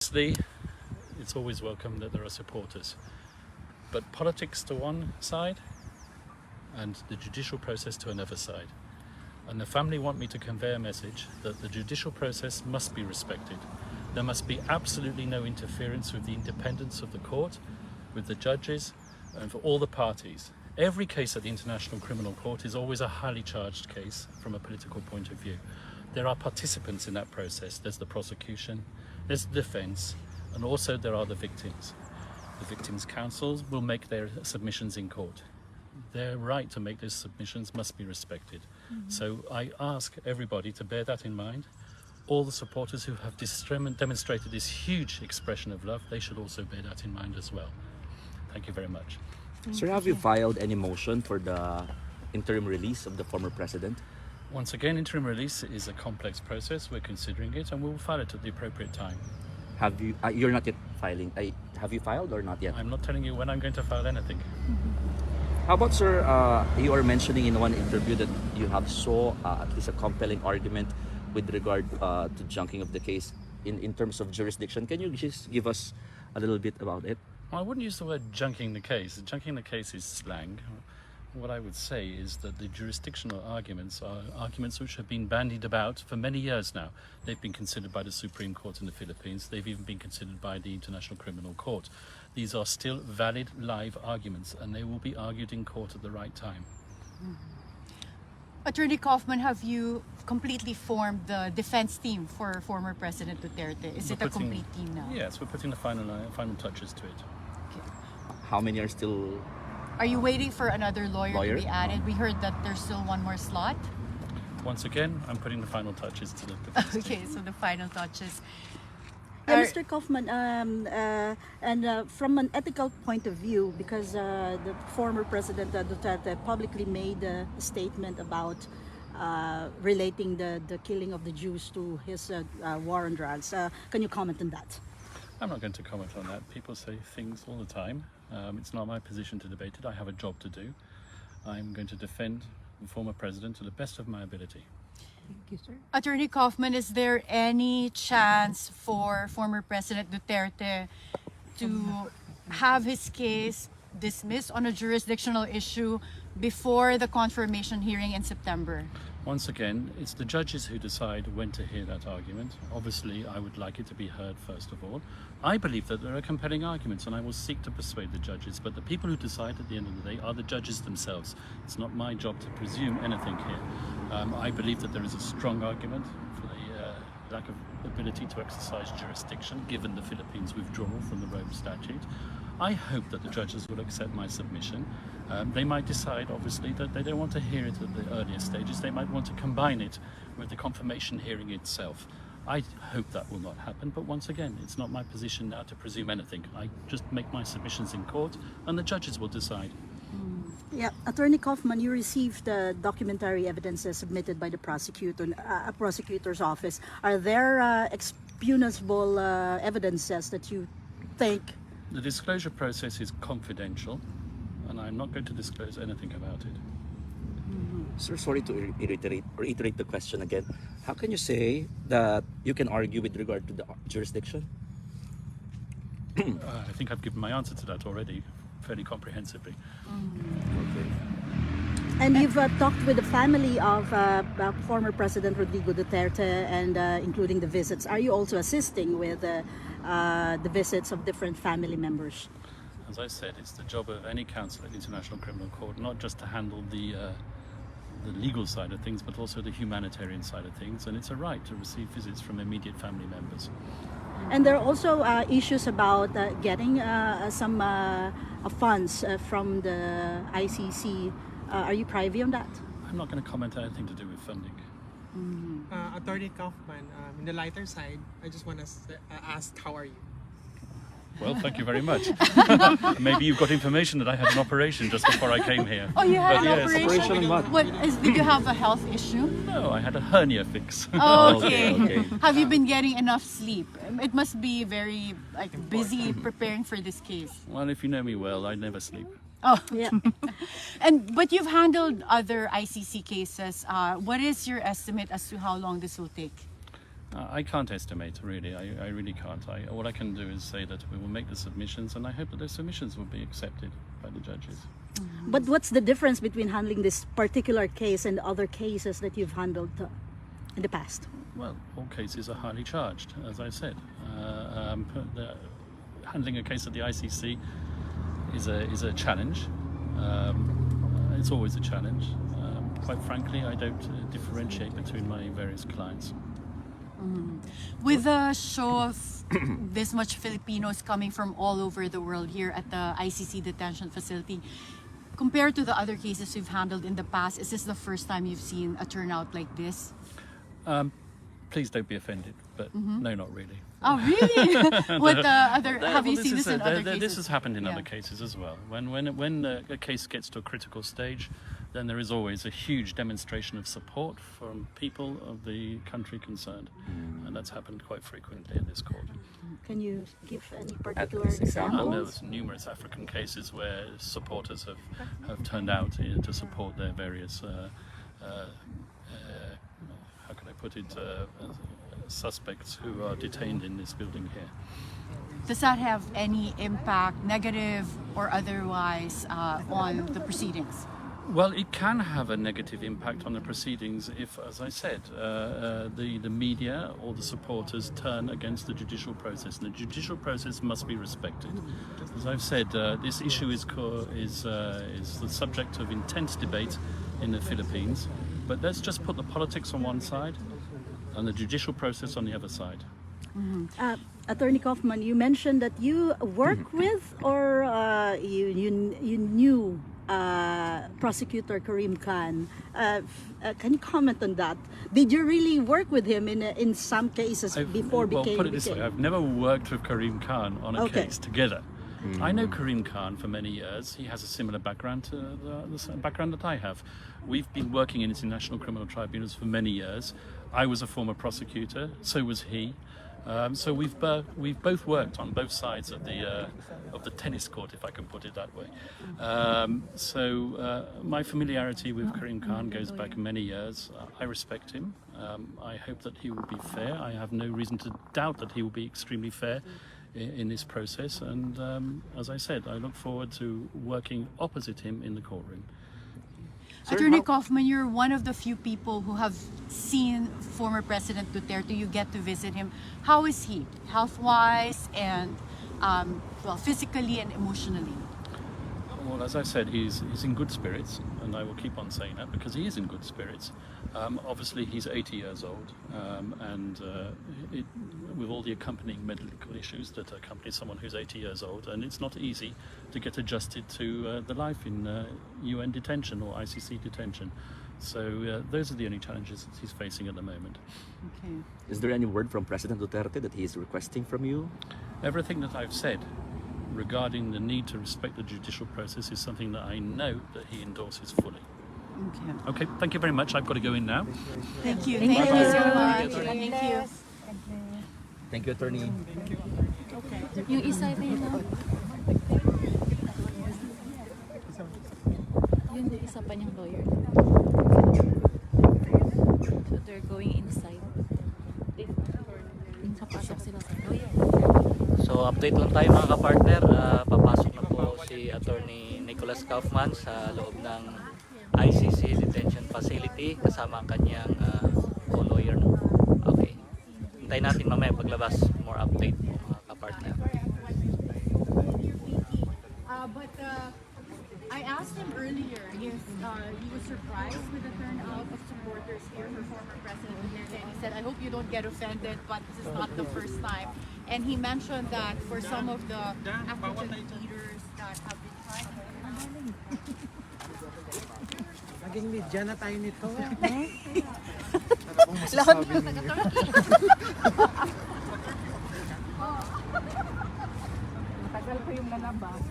Obviously, it's always welcome that there are supporters, but politics to one side and the judicial process to another side. And the family want me to convey a message that the judicial process must be respected. There must be absolutely no interference with the independence of the court, with the judges, and for all the parties. Every case at the International Criminal Court is always a highly charged case from a political point of view. There are participants in that process. There's the prosecution, there's the defense, and also there are the victims. The victims' counsels will make their submissions in court. Their right to make those submissions must be respected. So I ask everybody to bear that in mind. All the supporters who have demonstrated this huge expression of love, they should also bear that in mind as well. Thank you very much. Sir, have you filed any motion for the interim release of the former president? Once again, interim release is a complex process. We're considering it and we'll file it at the appropriate time. Have you? You're not yet filing. Have you filed or not yet? I'm not telling you when I'm going to file anything. How about, sir, you are mentioning in one interview that you have saw at least a compelling argument with regard to junking of the case in terms of jurisdiction. Can you just give us a little bit about it? Well, I wouldn't use the word junking the case. Junking the case is slang. What I would say is that the jurisdictional arguments are arguments which have been bandied about for many years now. They've been considered by the Supreme Court in the Philippines. They've even been considered by the International Criminal Court. These are still valid live arguments and they will be argued in court at the right time. Attorney Kaufman, have you completely formed the defense team for former President Duterte? Is it a complete team now? Yes, we're putting the final touches to it. Okay. How many are still? Are you waiting for another lawyer to be added? We heard that there's still one more slot. Once again, I'm putting the final touches to the defense team. Okay, so the final touches. Mr. Kaufman, from an ethical point of view, because the former President Duterte publicly made a statement about relating the killing of the Jews to his war on drugs. Can you comment on that? I'm not going to comment on that. People say things all the time. It's not my position to debate it. I have a job to do. I'm going to defend the former president to the best of my ability. Thank you, sir. Attorney Kaufman, is there any chance for former President Duterte to have his case dismissed on a jurisdictional issue before the confirmation hearing in September? Once again, it's the judges who decide when to hear that argument. Obviously, I would like it to be heard first of all. I believe that there are compelling arguments and I will seek to persuade the judges, but the people who decide at the end of the day are the judges themselves. It's not my job to presume anything here. I believe that there is a strong argument for the lack of ability to exercise jurisdiction given the Philippines' withdrawal from the Rome Statute. I hope that the judges will accept my submission. They might decide, obviously, that they don't want to hear it at the earlier stages. They might want to combine it with the confirmation hearing itself. I hope that will not happen, but once again, it's not my position now to presume anything. I just make my submissions in court and the judges will decide. Yeah, Attorney Kaufman, you received documentary evidences submitted by the prosecutor's office. Are there expunable evidences that you think? The disclosure process is confidential and I'm not going to disclose anything about it. Sir, sorry to reiterate the question again. How can you say that you can argue with regard to the jurisdiction? I think I've given my answer to that already, fairly comprehensively. Okay. And you've talked with the family of former President Rodrigo Duterte and including the visits. Are you also assisting with the visits of different family members? As I said, it's the job of any counsel at the International Criminal Court not just to handle the legal side of things, but also the humanitarian side of things, and it's a right to receive visits from immediate family members. And there are also issues about getting some funds from the ICC. Are you privy on that? I'm not going to comment on anything to do with funding. Attorney Kaufman, in the lighter side, I just want to ask, how are you? Well, thank you very much. Maybe you've got information that I had an operation just before I came here. Oh, you had But an yes. operation? Operation what? Did you have a health issue? No, I had a hernia fix. Oh, okay. Okay. Have you been getting enough sleep? It must be very busy preparing for this case. Well, if you know me well, I never sleep. Oh, Yeah. but you've handled other ICC cases. What is your estimate as to how long this will take? I can't estimate, really. I really can't. All I can do is say that we will make the submissions, and I hope that those submissions will be accepted by the judges. But what's the difference between handling this particular case and other cases that you've handled in the past? Well, all cases are highly charged, as I said. Handling a case at the ICC is a challenge. It's always a challenge. Quite frankly, I don't differentiate between my various clients. With a show of this much Filipinos coming from all over the world here at the ICC detention facility, compared to the other cases you've handled in the past, is this the first time you've seen a turnout like this? Please don't be offended, but no, not really. Oh, really? What other? Have you seen this in other cases? This has happened in Yeah. other cases as well. When a case gets to a critical stage, then there is always a huge demonstration of support from people of the country concerned, and that's happened quite frequently in this court. Can you give any particular least example. And examples? there's numerous African cases where supporters have turned out to support their various, how can I put it, suspects who are detained in this building here. Does that have any impact, negative or otherwise, on the proceedings? Well, it can have a negative impact on the proceedings if, as I said, the media or the supporters turn against the judicial process. And the judicial process must be respected. As I've said, this issue is the subject of intense debate in the Philippines. But let's just put the politics on one side and the judicial process on the other side. Attorney Kaufman, you mentioned that you work with or you knew Prosecutor Karim Khan. Can you comment on that? Did you really work with him in some cases before well, became? put it this way, I've never worked with Karim Khan on a Okay. case together. I know Karim Khan for many years. He has a similar background to the background that I have. We've been working in international criminal tribunals for many years. I was a former prosecutor, so was he. So we've both worked on both sides of the tennis court, if I can put it that way. My familiarity with Karim Khan goes back many years. I respect him. I hope that he will be fair. I have no reason to doubt that he will be extremely fair in this process. And as I said, I look forward to working opposite him in the courtroom. Attorney Kaufman, you're one of the few people who have seen former President Duterte. You get to visit him. How is he, health-wise and physically and emotionally? Well, as I said, he's in good spirits, and I will keep on saying that because he is in good spirits. Obviously, he's 80 years old, with all the accompanying medical issues that accompany someone who's 80 years old, and it's not easy to get adjusted to the life in UN detention or ICC detention. So those are the only challenges that he's facing at the moment. Okay. Is there any word from President Duterte that he is requesting from you? Everything that I've said regarding the need to respect the judicial process is something that I know that he endorses fully. Okay. Okay, thank you very much. I've got to go in now. Thank you. Thank you so much. Thank you. Thank you, Attorney. Yung isa rin na. Yun yung isa pa niyang lawyer. So they're going inside. Papasok sila sa lawyer. So update lang tayo mga kapartner. Papasok na po si Attorney Nicholas Kaufman sa loob ng ICC Detention Facility kasama ang kanyang co-lawyer. Okay. Hintayin natin mamaya paglabas. More update po mga kapartner. I asked him earlier if he was surprised with the turnout of supporters here for former President Duterte, and he said, "I hope you don't get offended, but this is not the first time." And he mentioned that for some of the African leaders that have been trying to Naging media na tayo nito. Lahat Tagal ko yung lalabas.